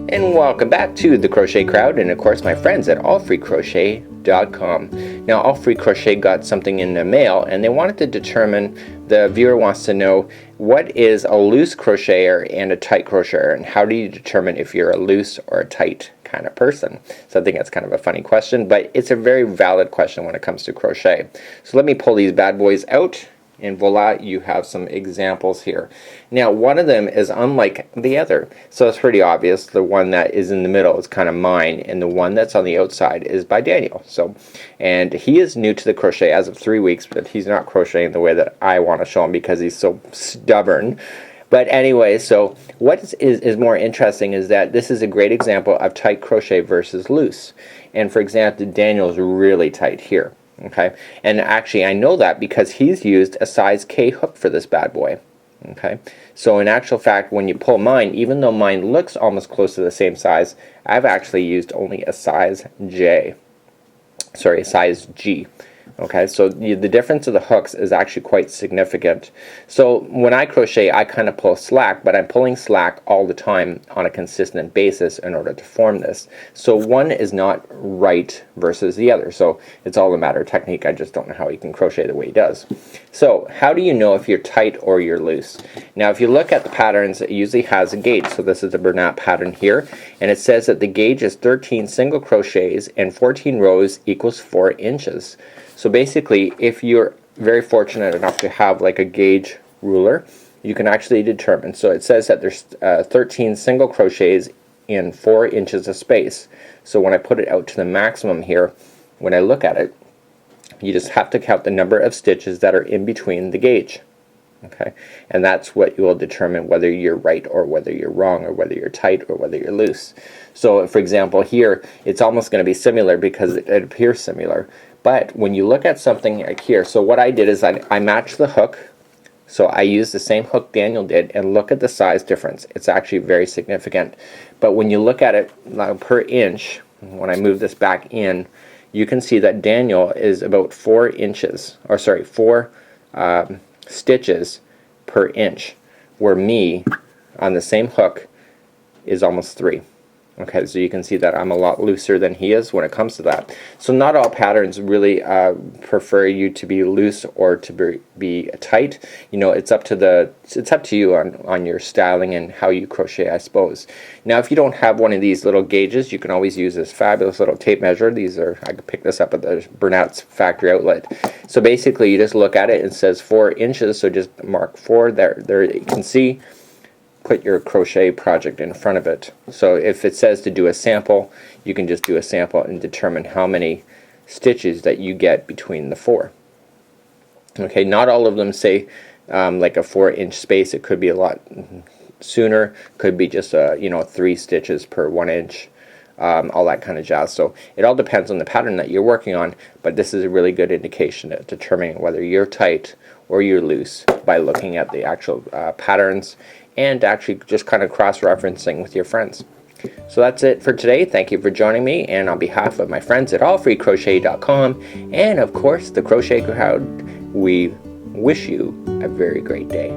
And welcome back to the Crochet Crowd, and of course my friends at AllFreeCrochet.com. Now AllFreeCrochet got something in the mail, and they wanted to determine, the viewer wants to know, what is a loose crocheter and a tight crocheter, and how do you determine if you're a loose or a tight kind of person? So I think that's kind of a funny question, but it's a very valid question when it comes to crochet. So let me pull these bad boys out. And voila, you have some examples here. Now one of them is unlike the other, so it's pretty obvious. The one that is in the middle is kind of mine, and the one that's on the outside is by Daniel. And he is new to the crochet as of 3 weeks, but he's not crocheting the way that I want to show him because he's so stubborn. But anyway, so what is more interesting is that this is a great example of tight crochet versus loose. And for example, Daniel's really tight here. Okay, and actually I know that because he's used a size K hook for this bad boy. Okay, so in actual fact, when you pull mine, even though mine looks almost close to the same size, I've actually used only a size J. Sorry, a size G. Okay, so the difference of the hooks is actually quite significant. So when I crochet, I kind of pull slack, but I'm pulling slack all the time on a consistent basis in order to form this. So one is not right versus the other. So it's all a matter of technique. I just don't know how he can crochet the way he does. So how do you know if you're tight or you're loose? Now if you look at the patterns, it usually has a gauge. So this is the Bernat pattern here, and it says that the gauge is 13 single crochets and 14 rows equals 4 inches. So basically, if you're very fortunate enough to have like a gauge ruler, you can actually determine. So it says that there's 13 single crochets in 4 inches of space. So when I put it out to the maximum here, when I look at it, you just have to count the number of stitches that are in between the gauge. Okay, and that's what you will determine whether you're right or whether you're wrong, or whether you're tight or whether you're loose. So for example here, it's almost going to be similar because it appears similar. But when you look at something like here, so what I did is I matched the hook. So I used the same hook Daniel did, and look at the size difference. It's actually very significant. But when you look at it now per inch, when I move this back in, you can see that Daniel is about 4 inches, or sorry, 4 stitches per inch, where me on the same hook is almost 3. Okay, so you can see that I'm a lot looser than he is when it comes to that. So not all patterns really prefer you to be loose or to be tight. You know, it's up to you on your styling and how you crochet, I suppose. Now if you don't have one of these little gauges, you can always use this fabulous little tape measure. These are, I could pick this up at the Bernat's factory outlet. So basically you just look at it, it says 4 inches, so just mark 4 there you can see. Put your crochet project in front of it. So if it says to do a sample, you can just do a sample and determine how many stitches that you get between the 4. Okay, not all of them say like a 4-inch space. It could be a lot sooner. Could be just 3 stitches per 1 inch. All that kind of jazz. So it all depends on the pattern that you're working on, but this is a really good indication of determining whether you're tight or you're loose by looking at the actual patterns and actually just kind of cross-referencing with your friends. So that's it for today. Thank you for joining me, and on behalf of my friends at AllFreeCrochet.com and of course the Crochet Crowd, we wish you a very great day.